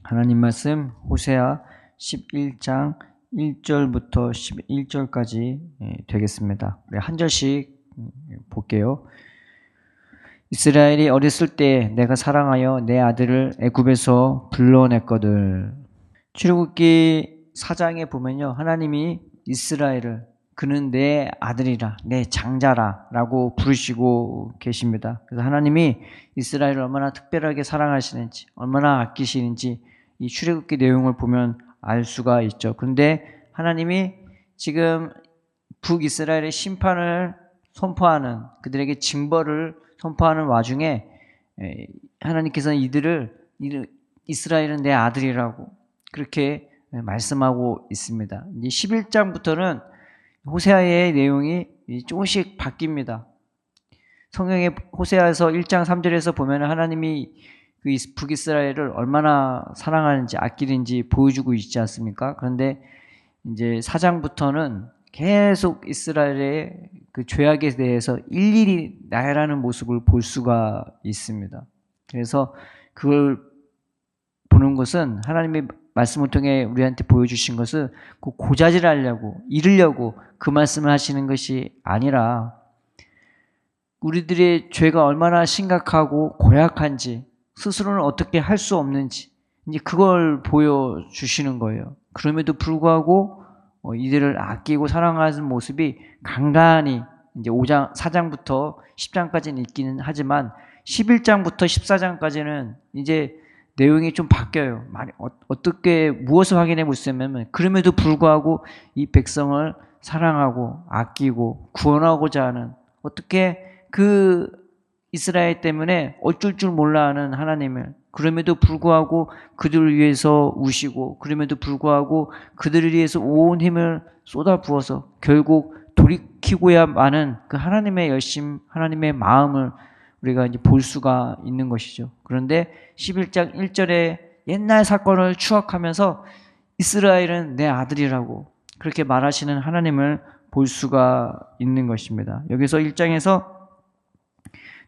하나님 말씀 호세아 11장 1절부터 11절까지 되겠습니다. 우리 한 절씩 볼게요. 이스라엘이 어렸을 때 내가 사랑하여 내 아들을 애굽에서 불러냈거늘. 출애굽기 4장에 보면요, 하나님이 이스라엘을 그는 내 아들이라, 내 장자라 라고 부르시고 계십니다. 그래서 하나님이 이스라엘을 얼마나 특별하게 사랑하시는지, 얼마나 아끼시는지 이 출애굽기 내용을 보면 알 수가 있죠. 그런데 하나님이 지금 북이스라엘의 심판을 선포하는, 그들에게 징벌을 선포하는 와중에 하나님께서는 이스라엘은 내 아들이라고 그렇게 말씀하고 있습니다. 이제 11장부터는 호세아의 내용이 조금씩 바뀝니다. 성경의 호세아에서 1장 3절에서 보면 하나님이 그 북이스라엘을 얼마나 사랑하는지 아끼는지 보여주고 있지 않습니까? 그런데 이제 4장부터는 계속 이스라엘의 그 죄악에 대해서 일일이 나열하는 모습을 볼 수가 있습니다. 그래서 그걸 보는 것은 하나님의 말씀을 통해 우리한테 보여주신 것은 고자질하려고, 이르려고 그 말씀을 하시는 것이 아니라 우리들의 죄가 얼마나 심각하고 고약한지, 스스로는 어떻게 할 수 없는지 이제 그걸 보여주시는 거예요. 그럼에도 불구하고 이들을 아끼고 사랑하는 모습이 간간히 이제 4장부터 10장까지는 있기는 하지만 11장부터 14장까지는 이제 내용이 좀 바뀌어요. 어떻게 무엇을 확인해 볼 수 있냐면 그럼에도 불구하고 이 백성을 사랑하고 아끼고 구원하고자 하는, 어떻게 그 이스라엘 때문에 어쩔 줄 몰라 하는 하나님을, 그럼에도 불구하고 그들을 위해서 우시고 그럼에도 불구하고 그들을 위해서 온 힘을 쏟아부어서 결국 돌이키고야 마는 그 하나님의 열심, 하나님의 마음을 우리가 이제 볼 수가 있는 것이죠. 그런데 11장 1절에 옛날 사건을 추억하면서 이스라엘은 내 아들이라고 그렇게 말하시는 하나님을 볼 수가 있는 것입니다. 여기서 1장에서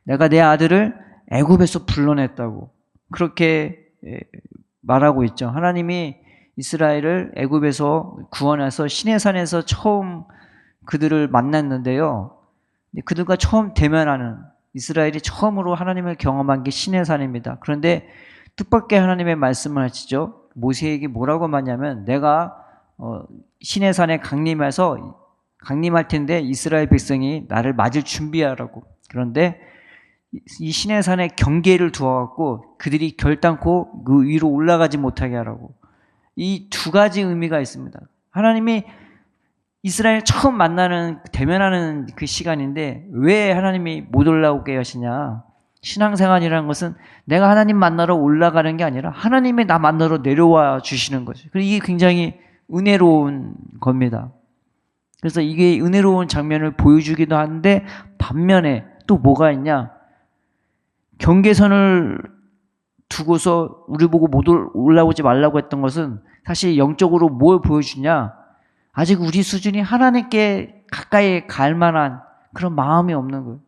내가 내 아들을 애굽에서 불러냈다고 그렇게 말하고 있죠. 하나님이 이스라엘을 애굽에서 구원해서 시내산에서 처음 그들을 만났는데요, 그들과 처음 대면하는, 이스라엘이 처음으로 하나님을 경험한 게 시내산입니다. 그런데 뜻밖의 하나님의 말씀을 하시죠. 모세에게 뭐라고 말하냐면 내가 시내산에 강림할 텐데 이스라엘 백성이 나를 맞을 준비하라고. 그런데 이 시내산에 경계를 두어갖고 그들이 결단코 그 위로 올라가지 못하게 하라고. 이 두 가지 의미가 있습니다. 하나님이 이스라엘 처음 대면하는 그 시간인데 왜 하나님이 못 올라오게 하시냐? 신앙생활이라는 것은 내가 하나님 만나러 올라가는 게 아니라 하나님이 나 만나러 내려와 주시는 거죠. 그리고 이게 굉장히 은혜로운 겁니다. 그래서 이게 은혜로운 장면을 보여주기도 하는데 반면에 또 뭐가 있냐? 경계선을 두고서 우리 보고 못 올라오지 말라고 했던 것은 사실 영적으로 뭘 보여주냐? 아직 우리 수준이 하나님께 가까이 갈 만한 그런 마음이 없는 거예요.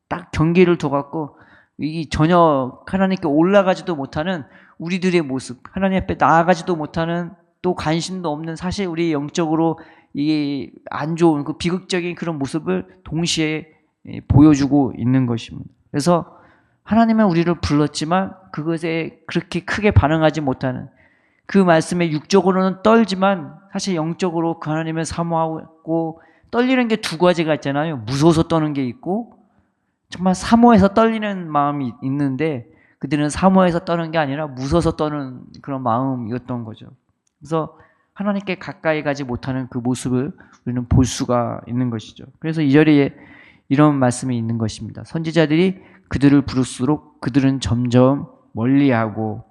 딱 경계를 둬갖고 이게 전혀 하나님께 올라가지도 못하는 우리들의 모습, 하나님 앞에 나아가지도 못하는, 또 관심도 없는, 사실 우리 영적으로 이게 안 좋은 그 비극적인 그런 모습을 동시에 보여주고 있는 것입니다. 그래서 하나님은 우리를 불렀지만 그것에 그렇게 크게 반응하지 못하는, 그 말씀에 육적으로는 떨지만 사실 영적으로 그 하나님을 사모하고 떨리는 게 두 가지가 있잖아요. 무서워서 떠는 게 있고 정말 사모해서 떨리는 마음이 있는데 그들은 사모해서 떠는 게 아니라 무서워서 떠는 그런 마음이었던 거죠. 그래서 하나님께 가까이 가지 못하는 그 모습을 우리는 볼 수가 있는 것이죠. 그래서 이 절에 이런 말씀이 있는 것입니다. 선지자들이 그들을 부를수록 그들은 점점 멀리하고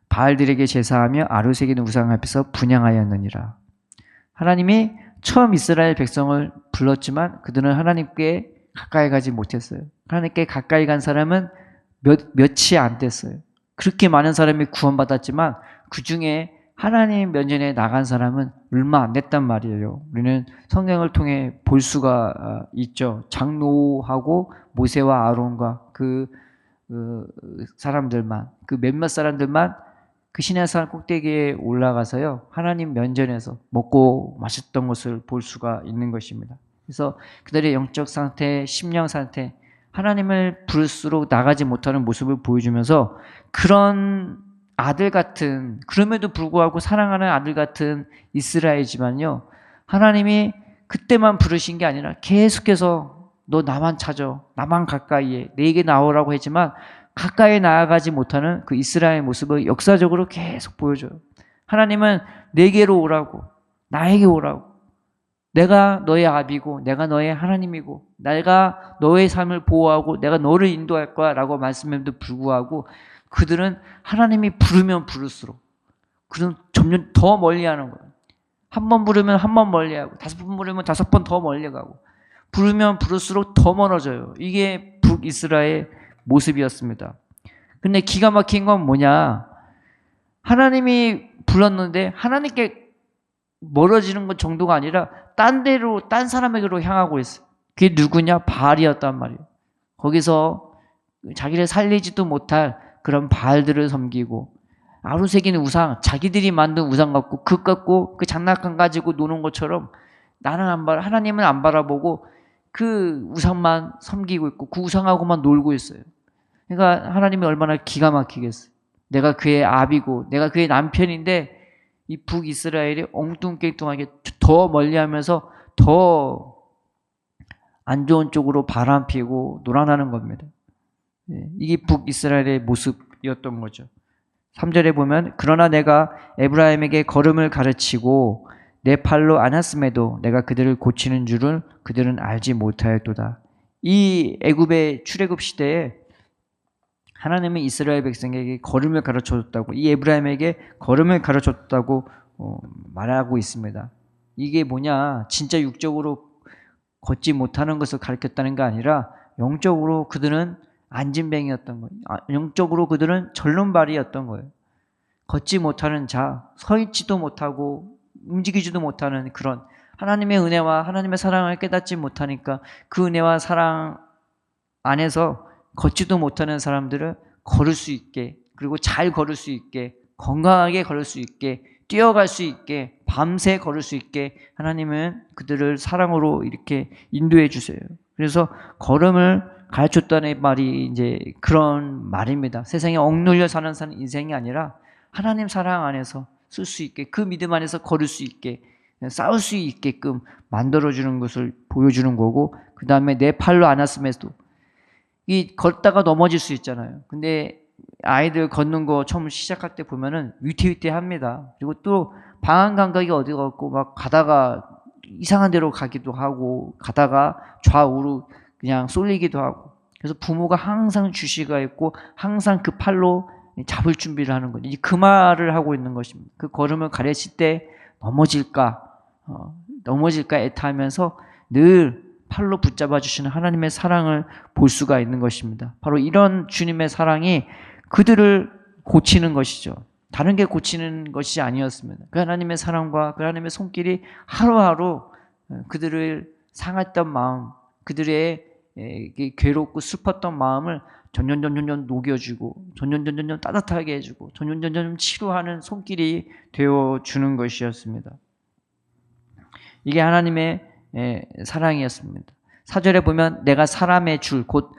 바알들에게 제사하며 아루색의 우상 앞에서 분향하였느니라. 하나님이 처음 이스라엘 백성을 불렀지만 그들은 하나님께 가까이 가지 못했어요. 하나님께 가까이 간 사람은 몇이 안 됐어요. 그렇게 많은 사람이 구원받았지만 그 중에 하나님 면전에 나간 사람은 얼마 안 됐단 말이에요. 우리는 성경을 통해 볼 수가 있죠. 장로하고 모세와 아론과 그 사람들만, 그 몇몇 사람들만 그 시내산 꼭대기에 올라가서요, 하나님 면전에서 먹고 마셨던 것을 볼 수가 있는 것입니다. 그래서 그들의 영적 상태, 심령 상태, 하나님을 부를수록 나가지 못하는 모습을 보여주면서 그런 아들 같은, 그럼에도 불구하고 사랑하는 아들 같은 이스라엘이지만요, 하나님이 그때만 부르신 게 아니라 계속해서 너 나만 찾아, 나만 가까이에, 내게 나오라고 했지만 가까이 나아가지 못하는 그 이스라엘 모습을 역사적으로 계속 보여줘요. 하나님은 내게로 오라고, 나에게 오라고, 내가 너의 아비고 내가 너의 하나님이고 내가 너의 삶을 보호하고 내가 너를 인도할 거야 라고 말씀함에도 불구하고 그들은 하나님이 부르면 부를수록 그들은 점점 더 멀리하는 거예요. 한 번 부르면 한 번 멀리하고 5번 부르면 5번 더 멀리가고 부르면 부를수록 더 멀어져요. 이게 북이스라엘 모습이었습니다. 근데 기가 막힌 건 뭐냐, 하나님이 불렀는데 하나님께 멀어지는 것 정도가 아니라 딴 데로, 딴 사람에게로 향하고 있어요. 그게 누구냐? 바알이었단 말이에요. 거기서 자기를 살리지도 못할 그런 바알들을 섬기고 아루새기는 우상, 자기들이 만든 우상 갖고 그 장난감 가지고 노는 것처럼 나는 하나님은 안 바라보고 그 우상만 섬기고 있고 그 우상하고만 놀고 있어요. 그러니까 하나님이 얼마나 기가 막히겠어요. 내가 그의 아비고 내가 그의 남편인데 이 북이스라엘이 엉뚱깽뚱하게 더 멀리하면서 더 안 좋은 쪽으로 바람 피고 놀아나는 겁니다. 이게 북이스라엘의 모습이었던 거죠. 3절에 보면 그러나 내가 에브라임에게 걸음을 가르치고 내 팔로 안았음에도 내가 그들을 고치는 줄을 그들은 알지 못하였도다. 이 애굽의 출애굽 시대에 하나님은 이스라엘 백성에게 걸음을 가르쳐줬다고, 이 에브라임에게 걸음을 가르쳐줬다고 말하고 있습니다. 이게 뭐냐, 진짜 육적으로 걷지 못하는 것을 가르쳤다는 게 아니라 영적으로 그들은 안진뱅이였던 거예요. 영적으로 그들은 절름발이였던 거예요. 걷지 못하는 자, 서 있지도 못하고 움직이지도 못하는 그런 하나님의 은혜와 하나님의 사랑을 깨닫지 못하니까 그 은혜와 사랑 안에서 걷지도 못하는 사람들을 걸을 수 있게, 그리고 잘 걸을 수 있게, 건강하게 걸을 수 있게, 뛰어갈 수 있게, 밤새 걸을 수 있게 하나님은 그들을 사랑으로 이렇게 인도해 주세요. 그래서 걸음을 가르쳤다는 말이 이제 그런 말입니다. 세상에 억눌려 사는 인생이 아니라 하나님 사랑 안에서 쓸 수 있게, 그 믿음 안에서 걸을 수 있게, 싸울 수 있게끔 만들어주는 것을 보여주는 거고, 그 다음에 내 팔로 안았음에도 이 걷다가 넘어질 수 있잖아요. 근데 아이들 걷는 거 처음 시작할 때 보면은 위태위태합니다. 그리고 또 방향 감각이 어디가 없고 막 가다가 이상한 데로 가기도 하고 가다가 좌우로 그냥 쏠리기도 하고, 그래서 부모가 항상 주시가 있고 항상 그 팔로 잡을 준비를 하는 거죠. 그 말을 하고 있는 것입니다. 그 걸음을 가르칠 때 넘어질까 애타하면서 늘 팔로 붙잡아 주시는 하나님의 사랑을 볼 수가 있는 것입니다. 바로 이런 주님의 사랑이 그들을 고치는 것이죠. 다른 게 고치는 것이 아니었습니다. 그 하나님의 사랑과 그 하나님의 손길이 하루하루 그들을 상했던 마음, 그들의 괴롭고 슬펐던 마음을 점점 녹여주고 점점 따뜻하게 해주고 점점 치료하는 손길이 되어주는 것이었습니다. 이게 하나님의 사랑이었습니다. 4절에 보면 내가 사람의 줄, 곧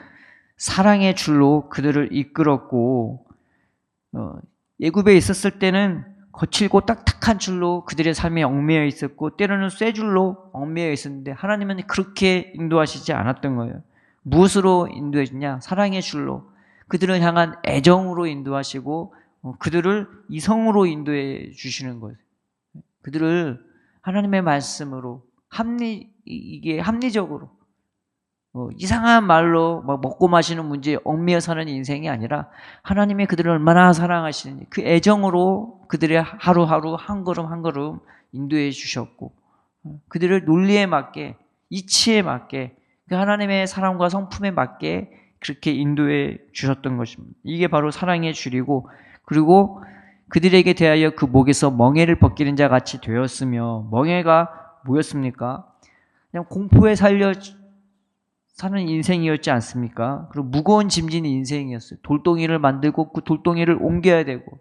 사랑의 줄로 그들을 이끌었고, 애굽에 있었을 때는 거칠고 딱딱한 줄로 그들의 삶이 얽매여 있었고 때로는 쇠줄로 얽매여 있었는데 하나님은 그렇게 인도하시지 않았던 거예요. 무엇으로 인도해 주냐? 사랑의 줄로, 그들을 향한 애정으로 인도하시고 그들을 이성으로 인도해 주시는 거예요. 그들을 하나님의 말씀으로 이게 합리적으로 이상한 말로 막 먹고 마시는 문제에 얽매여 사는 인생이 아니라 하나님이 그들을 얼마나 사랑하시는지 그 애정으로 그들의 하루하루 한 걸음 한 걸음 인도해 주셨고, 그들을 논리에 맞게, 이치에 맞게, 그 하나님의 사랑과 성품에 맞게 그렇게 인도해 주셨던 것입니다. 이게 바로 사랑의 줄이고, 그리고 그들에게 대하여 그 목에서 멍에를 벗기는 자 같이 되었으며, 멍에가 뭐였습니까? 그냥 공포에 사는 인생이었지 않습니까? 그리고 무거운 짐진 인생이었어요. 돌덩이를 만들고 그 돌덩이를 옮겨야 되고,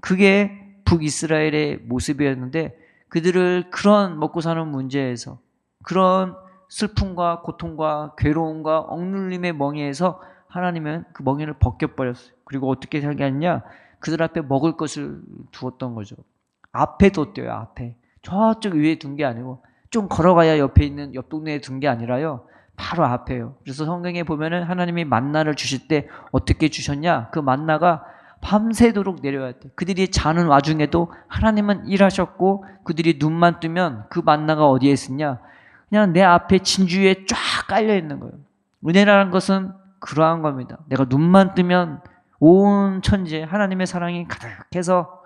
그게 북이스라엘의 모습이었는데, 그들을 그런 먹고 사는 문제에서, 그런 슬픔과 고통과 괴로움과 억눌림의 멍에에서 하나님은 그 멍에를 벗겨버렸어요. 그리고 어떻게 생각했냐? 그들 앞에 먹을 것을 두었던 거죠. 앞에 뒀대요. 앞에. 저쪽 위에 둔 게 아니고 좀 걸어가야 옆에 있는 옆 동네에 둔 게 아니라요, 바로 앞에요. 그래서 성경에 보면은 하나님이 만나를 주실 때 어떻게 주셨냐? 그 만나가 밤새도록 내려야 돼. 그들이 자는 와중에도 하나님은 일하셨고, 그들이 눈만 뜨면 그 만나가 어디에 있었냐? 그냥 내 앞에 진주에 쫙 깔려 있는 거예요. 은혜라는 것은 그러한 겁니다. 내가 눈만 뜨면 온 천지에 하나님의 사랑이 가득해서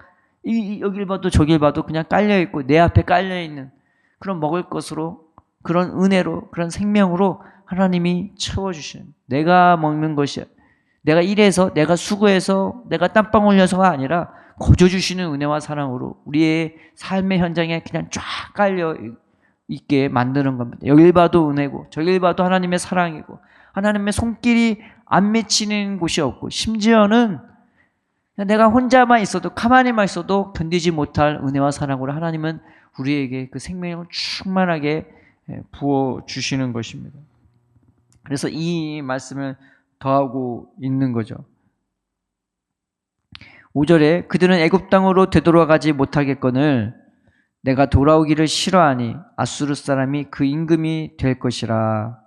여길 봐도 저길 봐도 그냥 깔려 있고, 내 앞에 깔려 있는 그런 먹을 것으로, 그런 은혜로, 그런 생명으로 하나님이 채워주시는, 내가 먹는 것이, 내가 일해서, 내가 수고해서, 내가 땀방 흘려서가 아니라 거저 주시는 은혜와 사랑으로 우리의 삶의 현장에 그냥 쫙 깔려 있게 만드는 겁니다. 여길 봐도 은혜고 저길 봐도 하나님의 사랑이고, 하나님의 손길이 안 맺히는 곳이 없고, 심지어는 내가 혼자만 있어도, 가만히만 있어도 견디지 못할 은혜와 사랑으로 하나님은 우리에게 그 생명을 충만하게 부어주시는 것입니다. 그래서 이 말씀을 더하고 있는 거죠. 5절에 그들은 애굽 땅으로 되돌아가지 못하겠거늘 내가 돌아오기를 싫어하니 아수르 사람이 그 임금이 될 것이라.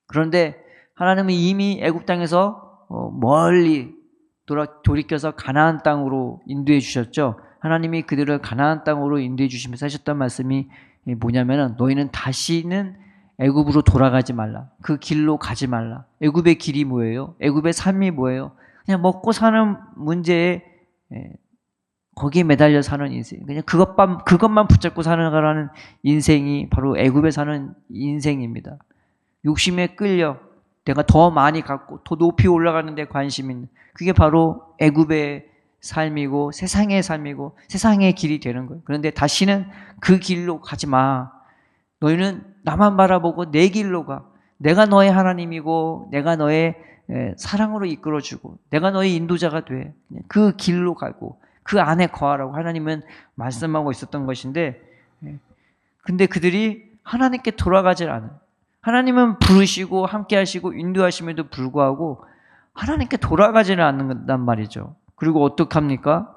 그런데 하나님은 이미 애굽 땅에서 멀리 돌이켜서 가나안 땅으로 인도해 주셨죠. 하나님이 그들을 가나안 땅으로 인도해 주시면서 하셨던 말씀이 뭐냐면은, 너희는 다시는 애굽으로 돌아가지 말라. 그 길로 가지 말라. 애굽의 길이 뭐예요? 애굽의 삶이 뭐예요? 그냥 먹고 사는 문제에 거기에 매달려 사는 인생, 그냥 그것만 붙잡고 사는 거라는 인생이 바로 애굽에 사는 인생입니다. 욕심에 끌려 내가 더 많이 갖고 더 높이 올라가는 데 관심 있는, 그게 바로 애굽의 삶이고 세상의 삶이고 세상의 길이 되는 거예요. 그런데 다시는 그 길로 가지 마. 너희는 나만 바라보고 내 길로 가. 내가 너의 하나님이고 내가 너의 사랑으로 이끌어주고 내가 너의 인도자가 돼. 그 길로 가고 그 안에 거하라고 하나님은 말씀하고 있었던 것인데, 근데 그들이 하나님께 돌아가질 않아요. 하나님은 부르시고 함께 하시고 인도하심에도 불구하고 하나님께 돌아가지는 않는단 말이죠. 그리고 어떡합니까?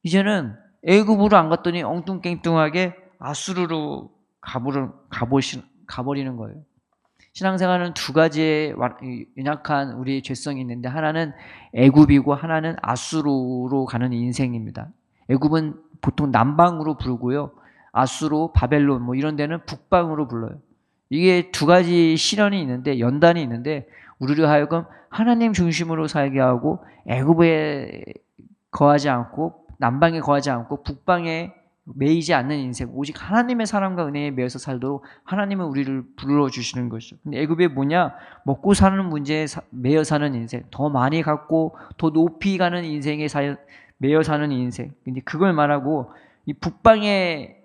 이제는 애굽으로 안 갔더니 엉뚱깽뚱하게 아수르로 가버리는 거예요. 신앙생활은 두 가지의 연약한 우리의 죄성이 있는데, 하나는 애굽이고 하나는 아수르로 가는 인생입니다. 애굽은 보통 남방으로 부르고요, 아수르, 바벨론 뭐 이런 데는 북방으로 불러요. 이게 두 가지 실현이 있는데, 연단이 있는데, 우리로 하여금 하나님 중심으로 살게 하고 애굽에 거하지 않고 남방에 거하지 않고 북방에 매이지 않는 인생, 오직 하나님의 사랑과 은혜에 매여서 살도록 하나님은 우리를 불러주시는 것이죠. 근데 애굽이 뭐냐? 먹고 사는 문제에 매여 사는 인생, 더 많이 갖고 더 높이 가는 인생에 매여 사는 인생. 근데 그걸 말하고, 이 북방에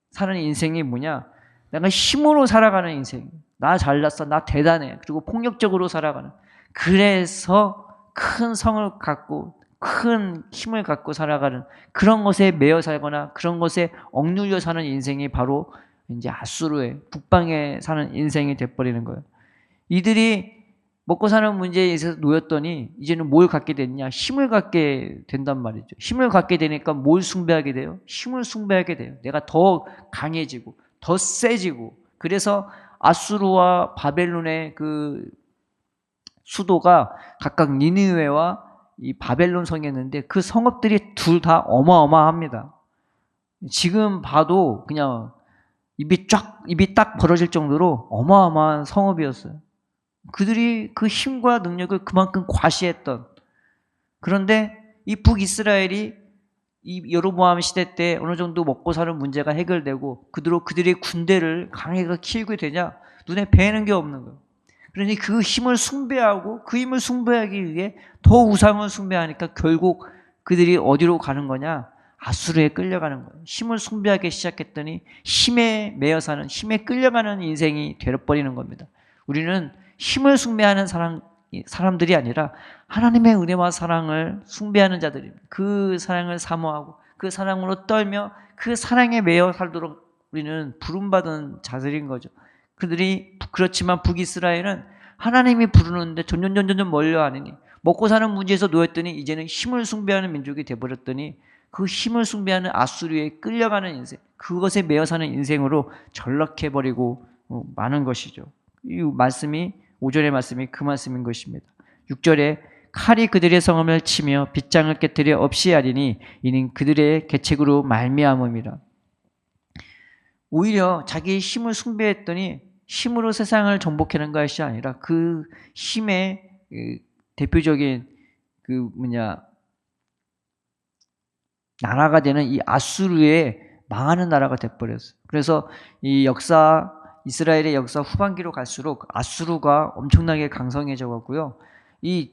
사는 인생이 뭐냐? 내가 힘으로 살아가는 인생. 나 잘났어, 나 대단해. 그리고 폭력적으로 살아가는. 그래서 큰 성을 갖고 큰 힘을 갖고 살아가는 그런 것에 매여 살거나 그런 것에 억눌려 사는 인생이 바로 이제 아수르의 북방에 사는 인생이 돼버리는 거예요. 이들이 먹고 사는 문제에 있어서 놓였더니 이제는 뭘 갖게 됐냐? 힘을 갖게 된단 말이죠. 힘을 갖게 되니까 뭘 숭배하게 돼요? 힘을 숭배하게 돼요. 내가 더 강해지고 더 세지고. 그래서 아수르와 바벨론의 그 수도가 각각 니느웨와 이 바벨론 성이었는데, 그 성읍들이 둘 다 어마어마합니다. 지금 봐도 그냥 입이 딱 벌어질 정도로 어마어마한 성읍이었어요. 그들이 그 힘과 능력을 그만큼 과시했던. 그런데 이 북이스라엘이 이 여로보암 시대 때 어느 정도 먹고 사는 문제가 해결되고 그들의 군대를 강하게 키우게 되냐? 눈에 뵈는 게 없는 거예요. 그러니 그 힘을 숭배하고 그 힘을 숭배하기 위해 더 우상을 숭배하니까 결국 그들이 어디로 가는 거냐? 아수르에 끌려가는 거예요. 힘을 숭배하기 시작했더니 힘에 매여 사는, 힘에 끌려가는 인생이 되어버리는 겁니다. 우리는 힘을 숭배하는 사람들이 아니라 하나님의 은혜와 사랑을 숭배하는 자들입니다. 그 사랑을 사모하고 그 사랑으로 떨며 그 사랑에 매여 살도록 우리는 부름받은 자들인 거죠. 그렇지만 북이스라엘은 하나님이 부르는데 점점 멀려하느니 먹고 사는 문제에서 놓였더니 이제는 힘을 숭배하는 민족이 되어버렸더니 그 힘을 숭배하는 아수르에 끌려가는 인생, 그것에 매여 사는 인생으로 전락해버리고 마는 것이죠. 이 말씀이 5절의 말씀이 그 말씀인 것입니다. 6절에 칼이 그들의 성읍을 치며 빗장을 깨뜨려 없이 하리니 이는 그들의 계책으로 말미암음이라. 오히려 자기의 힘을 숭배했더니 힘으로 세상을 정복하는 것이 아니라 그 힘의 대표적인 나라가 되는 이 아수르의 망하는 나라가 돼버렸어요. 그래서 이 이스라엘의 역사 후반기로 갈수록 아수르가 엄청나게 강성해져 갔고요. 이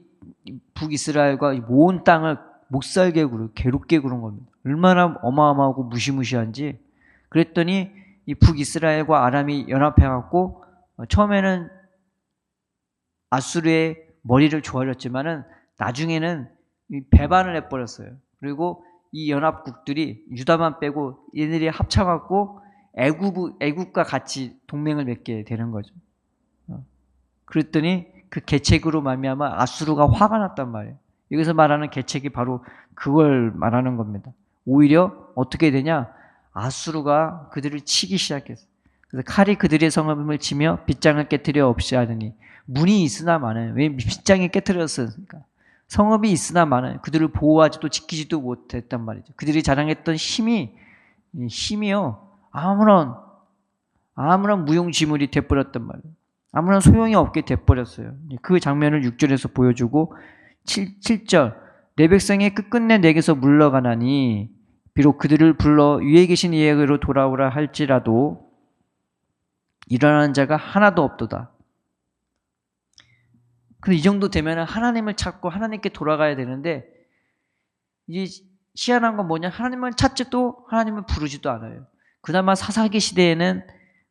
북이스라엘과 모은 땅을 못살게 구르고 괴롭게 구른 겁니다. 얼마나 어마어마하고 무시무시한지. 그랬더니 이 북이스라엘과 아람이 연합해갖고 처음에는 아수르의 머리를 조아렸지만은 나중에는 배반을 해버렸어요. 그리고 이 연합국들이 유다만 빼고 얘네들이 합쳐갖고 애국과 같이 동맹을 맺게 되는 거죠. 그랬더니 그 계책으로 말미암아 아수르가 화가 났단 말이에요. 여기서 말하는 계책이 바로 그걸 말하는 겁니다. 오히려 어떻게 되냐? 아수르가 그들을 치기 시작했어요. 그래서 칼이 그들의 성읍을 치며 빗장을 깨뜨려 없이 하더니 문이 있으나 마는, 왜 빗장이 깨뜨렸으니까 성읍이 있으나 마는 그들을 보호하지도 지키지도 못했단 말이죠. 그들이 자랑했던 힘이요 아무런 무용지물이 돼버렸단 말이에요. 아무런 소용이 없게 돼버렸어요. 그 장면을 6절에서 보여주고 7절 내 백성이 끝끝내 내게서 물러가나니 비록 그들을 불러 위에 계신 이에게로 돌아오라 할지라도 일어나는 자가 하나도 없도다. 근데 이 정도 되면 하나님을 찾고 하나님께 돌아가야 되는데 이제 희한한 건 뭐냐? 하나님을 찾지도 하나님을 부르지도 않아요. 그나마 사사기 시대에는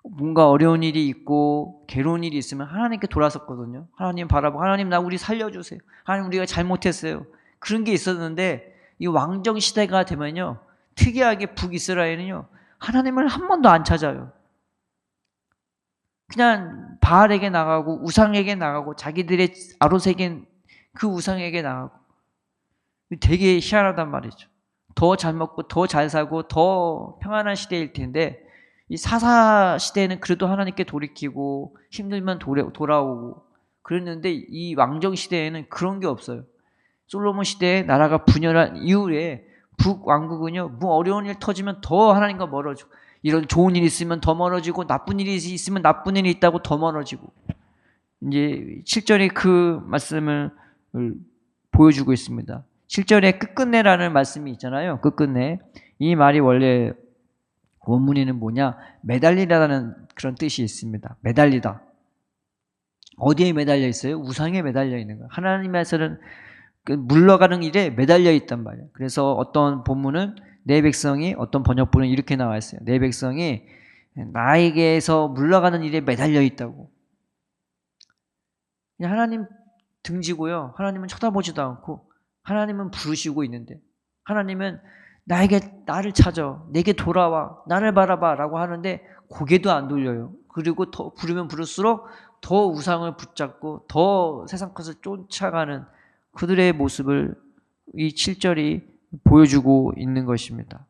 뭔가 어려운 일이 있고 괴로운 일이 있으면 하나님께 돌아섰거든요. 하나님 바라보고 하나님 나 우리 살려주세요. 하나님 우리가 잘못했어요. 그런 게 있었는데 이 왕정 시대가 되면요. 특이하게 북이스라엘은요. 하나님을 한 번도 안 찾아요. 그냥 바알에게 나가고 우상에게 나가고 자기들의 아롯에게 그 우상에게 나가고 되게 희한하단 말이죠. 더 잘 먹고 더 잘 살고 더 평안한 시대일 텐데 이 사사 시대에는 그래도 하나님께 돌이키고 힘들면 돌아오고 그랬는데 이 왕정 시대에는 그런 게 없어요. 솔로몬 시대에 나라가 분열한 이후에 북왕국은요 뭐 어려운 일 터지면 더 하나님과 멀어지고 이런 좋은 일이 있으면 더 멀어지고 나쁜 일이 있으면 나쁜 일이 있다고 더 멀어지고 이제 7절에 그 말씀을 보여주고 있습니다. 7절에 끝끝내라는 말씀이 있잖아요. 끝끝내. 이 말이 원래 원문에는 뭐냐? 매달리다라는 그런 뜻이 있습니다. 매달리다. 어디에 매달려 있어요? 우상에 매달려 있는 거예요. 하나님에서는 물러가는 일에 매달려 있단 말이에요. 그래서 어떤 본문은 내 백성이, 어떤 번역본은 이렇게 나와 있어요. 내 백성이 나에게서 물러가는 일에 매달려 있다고. 그냥 하나님 등지고요. 하나님은 쳐다보지도 않고 하나님은 부르시고 있는데 하나님은 나를 찾아, 내게 돌아와, 나를 바라봐 라고 하는데 고개도 안 돌려요. 그리고 더 부르면 부를수록 더 우상을 붙잡고 더 세상 것을 쫓아가는 그들의 모습을 이 7절이 보여주고 있는 것입니다.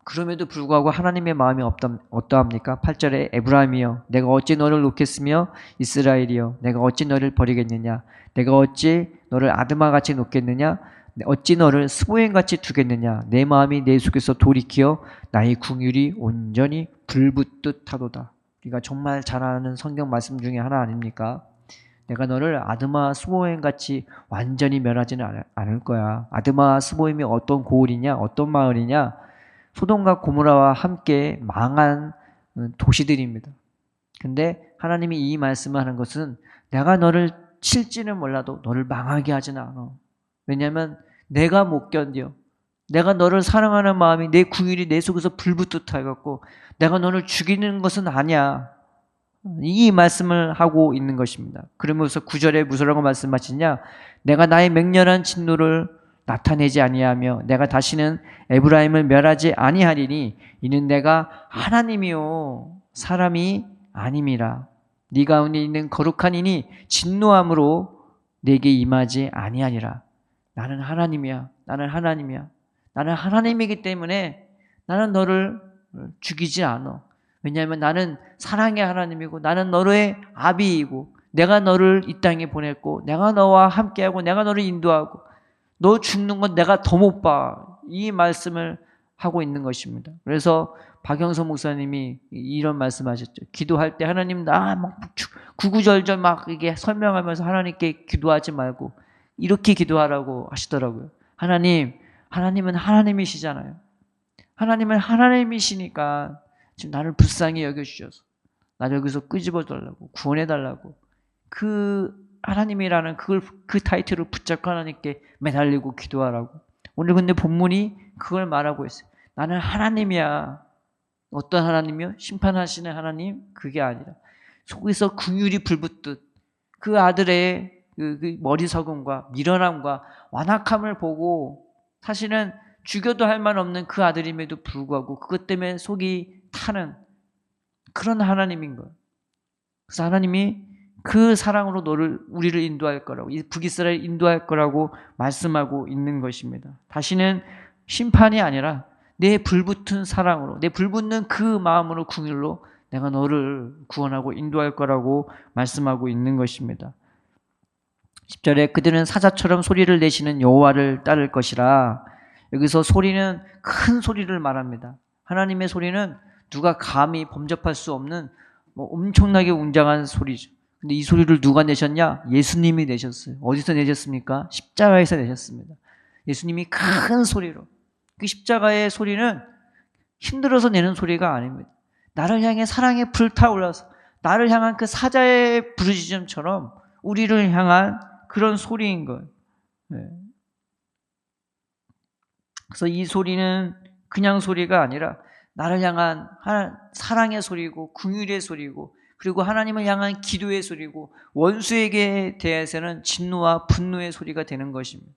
그럼에도 불구하고 하나님의 마음이 어떠합니까? 8절에 에브라임이여 내가 어찌 너를 놓겠으며 이스라엘이여 내가 어찌 너를 버리겠느냐 내가 어찌 너를 아드마같이 놓겠느냐 어찌 너를 스보임같이 두겠느냐 내 마음이 내 속에서 돌이키어 나의 궁율이 온전히 불붙듯 하도다. 우리가 정말 잘 아는 성경 말씀 중에 하나 아닙니까? 내가 너를 아드마 스보임같이 완전히 멸하지는 않을 거야. 아드마 스보임이 어떤 고을이냐 어떤 마을이냐 소돔과 고모라와 함께 망한 도시들입니다. 근데 하나님이 이 말씀을 하는 것은 내가 너를 칠지는 몰라도 너를 망하게 하지는 않아. 왜냐하면 내가 못 견뎌. 내가 너를 사랑하는 마음이 내 궁율이 내 속에서 불붙듯 해갖고 내가 너를 죽이는 것은 아니야. 이 말씀을 하고 있는 것입니다. 그러면서 9절에 무엇이라고 말씀하시냐? 내가 나의 맹렬한 진노를 나타내지 아니하며 내가 다시는 에브라임을 멸하지 아니하리니 이는 내가 하나님이요 사람이 아님이라. 네 가운데 있는 거룩한 이니 진노함으로 내게 임하지 아니하니라. 나는 하나님이야. 나는 하나님이야. 나는 하나님이기 때문에 나는 너를 죽이지 않아. 왜냐하면 나는 사랑의 하나님이고 나는 너의 아비이고 내가 너를 이 땅에 보냈고 내가 너와 함께하고 내가 너를 인도하고 너 죽는 건 내가 더 못 봐. 이 말씀을 하고 있는 것입니다. 그래서 박영서 목사님이 이런 말씀하셨죠. 기도할 때 하나님 나 막 구구절절 막 이게 설명하면서 하나님께 기도하지 말고 이렇게 기도하라고 하시더라고요. 하나님은 하나님이시잖아요. 하나님은 하나님이시니까 지금 나를 불쌍히 여겨주셔서 나를 여기서 끄집어달라고 구원해달라고 그 하나님이라는 그 타이틀을 붙잡고 하나님께 매달리고 기도하라고. 오늘 근데 본문이 그걸 말하고 있어요. 나는 하나님이야. 어떤 하나님이요? 심판하시는 하나님? 그게 아니라 속에서 긍휼이 불붙듯 그 아들의 그 머리석음과 미련함과 완악함을 보고 사실은 죽여도 할 만 없는 그 아들임에도 불구하고 그것 때문에 속이 타는 그런 하나님인 거예요. 그래서 하나님이 그 사랑으로 우리를 인도할 거라고, 이 북이스라엘 인도할 거라고 말씀하고 있는 것입니다. 다시는 심판이 아니라 내 불붙은 사랑으로, 내 불붙는 그 마음으로 긍휼로 내가 너를 구원하고 인도할 거라고 말씀하고 있는 것입니다. 10절에 그들은 사자처럼 소리를 내시는 여호와를 따를 것이라. 여기서 소리는 큰 소리를 말합니다. 하나님의 소리는 누가 감히 범접할 수 없는 엄청나게 웅장한 소리죠. 근데 이 소리를 누가 내셨냐? 예수님이 내셨어요. 어디서 내셨습니까? 십자가에서 내셨습니다. 예수님이 큰 소리로. 그 십자가의 소리는 힘들어서 내는 소리가 아닙니다. 나를 향해 사랑의 불타올라서 나를 향한 그 사자의 부르짖음처럼 우리를 향한 그런 소리인 거예요. 네. 그래서 이 소리는 그냥 소리가 아니라 나를 향한 사랑의 소리고 긍휼의 소리고 그리고 하나님을 향한 기도의 소리고 원수에게 대해서는 진노와 분노의 소리가 되는 것입니다.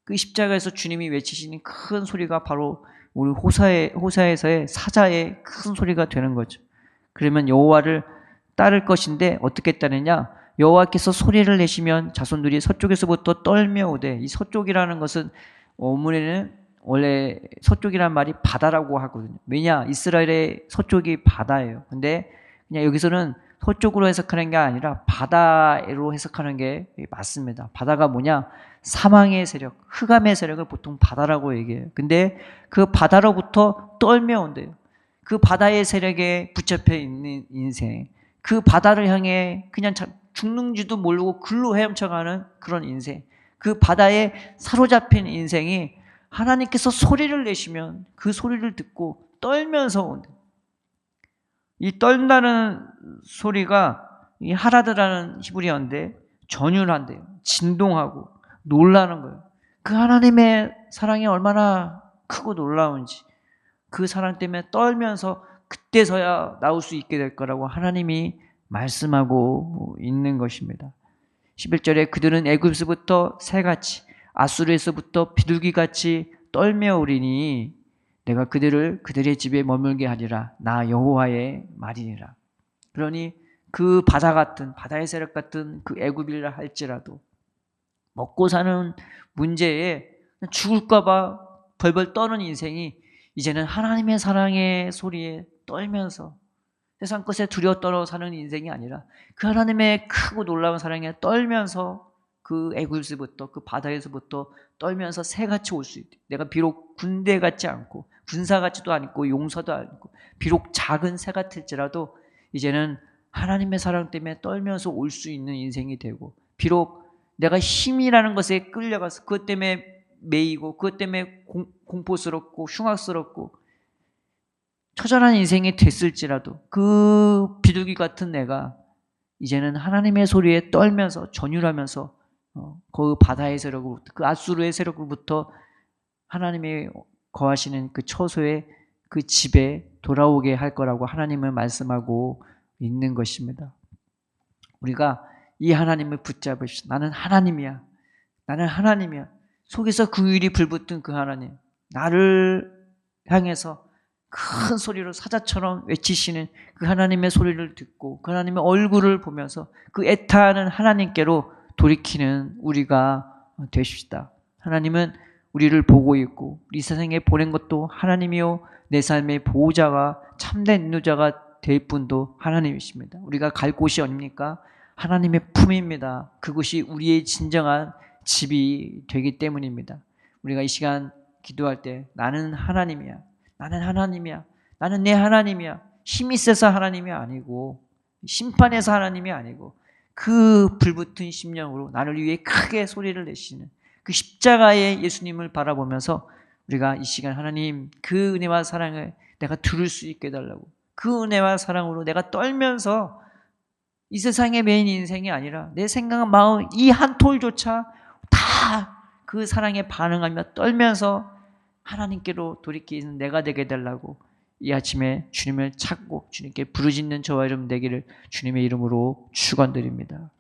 그 십자가에서 주님이 외치시는 큰 소리가 바로 우리 호사에서의 사자의 큰 소리가 되는 거죠. 그러면 여호와를 따를 것인데 어떻게 따르냐? 여호와께서 소리를 내시면 자손들이 서쪽에서부터 떨며 오되, 이 서쪽이라는 것은 원문에는 원래 서쪽이라는 말이 바다라고 하거든요. 왜냐? 이스라엘의 서쪽이 바다예요. 근데 그냥 여기서는 서쪽으로 해석하는 게 아니라 바다로 해석하는 게 맞습니다. 바다가 뭐냐? 사망의 세력, 흑암의 세력을 보통 바다라고 얘기해요. 근데 그 바다로부터 떨며 온대요. 그 바다의 세력에 붙잡혀 있는 인생, 그 바다를 향해 그냥 죽는지도 모르고 글로 헤엄쳐가는 그런 인생, 그 바다에 사로잡힌 인생이 하나님께서 소리를 내시면 그 소리를 듣고 떨면서 온대. 이 떨다는 소리가 이 하라드라는 히브리어인데 전율한대요. 진동하고 놀라는 거예요. 그 하나님의 사랑이 얼마나 크고 놀라운지 그 사랑 때문에 떨면서 그때서야 나올 수 있게 될 거라고 하나님이 말씀하고 있는 것입니다. 11절에 그들은 애굽에서부터 새같이 아수르에서부터 비둘기같이 떨며 오리니 내가 그들의 집에 머물게 하리라. 나 여호와의 말이니라. 그러니 그 바다의 세력 같은 그 애굽이라 할지라도 먹고 사는 문제에 죽을까 봐 벌벌 떠는 인생이 이제는 하나님의 사랑의 소리에 떨면서 세상 것에 두려워 떨어 사는 인생이 아니라 그 하나님의 크고 놀라운 사랑에 떨면서 그 애굽에서부터 그 바다에서부터 떨면서 새같이 올 수 있대. 내가 비록 군대 같지 않고 군사 같지도 않고 용사도 않고 비록 작은 새 같을지라도 이제는 하나님의 사랑 때문에 떨면서 올 수 있는 인생이 되고, 비록 내가 힘이라는 것에 끌려가서 그것 때문에 매이고 그것 때문에 공포스럽고 흉악스럽고 처절한 인생이 됐을지라도 그 비둘기 같은 내가 이제는 하나님의 소리에 떨면서 전율하면서 그 바다의 세력으로부터 그 아수르의 세력으로부터 하나님이 거하시는 그 처소에 그 집에 돌아오게 할 거라고 하나님은 말씀하고 있는 것입니다. 우리가 이 하나님을 붙잡읍시다. 나는 하나님이야. 나는 하나님이야. 속에서 긍휼이 불붙은 그 하나님, 나를 향해서 큰 소리로 사자처럼 외치시는 그 하나님의 소리를 듣고 그 하나님의 얼굴을 보면서 그 애타는 하나님께로 돌이키는 우리가 되십시다. 하나님은 우리를 보고 있고 이 세상에 보낸 것도 하나님이요, 내 삶의 보호자가 참된 인도자가 될 분도 하나님이십니다. 우리가 갈 곳이 어딥니까? 하나님의 품입니다. 그곳이 우리의 진정한 집이 되기 때문입니다. 우리가 이 시간 기도할 때 나는 하나님이야. 나는 하나님이야. 나는 내 하나님이야. 힘이 세서 하나님이 아니고 심판해서 하나님이 아니고 그 불붙은 심령으로 나를 위해 크게 소리를 내시는 그 십자가의 예수님을 바라보면서 우리가 이 시간 하나님 그 은혜와 사랑을 내가 들을 수 있게 해달라고, 그 은혜와 사랑으로 내가 떨면서 이 세상의 메인 인생이 아니라 내 생각, 마음 이 한 톨조차 다 그 사랑에 반응하며 떨면서 하나님께로 돌이키는 내가 되게 해달라고 이 아침에 주님을 찾고 주님께 부르짖는 저와 여러분 되기를 주님의 이름으로 축원드립니다.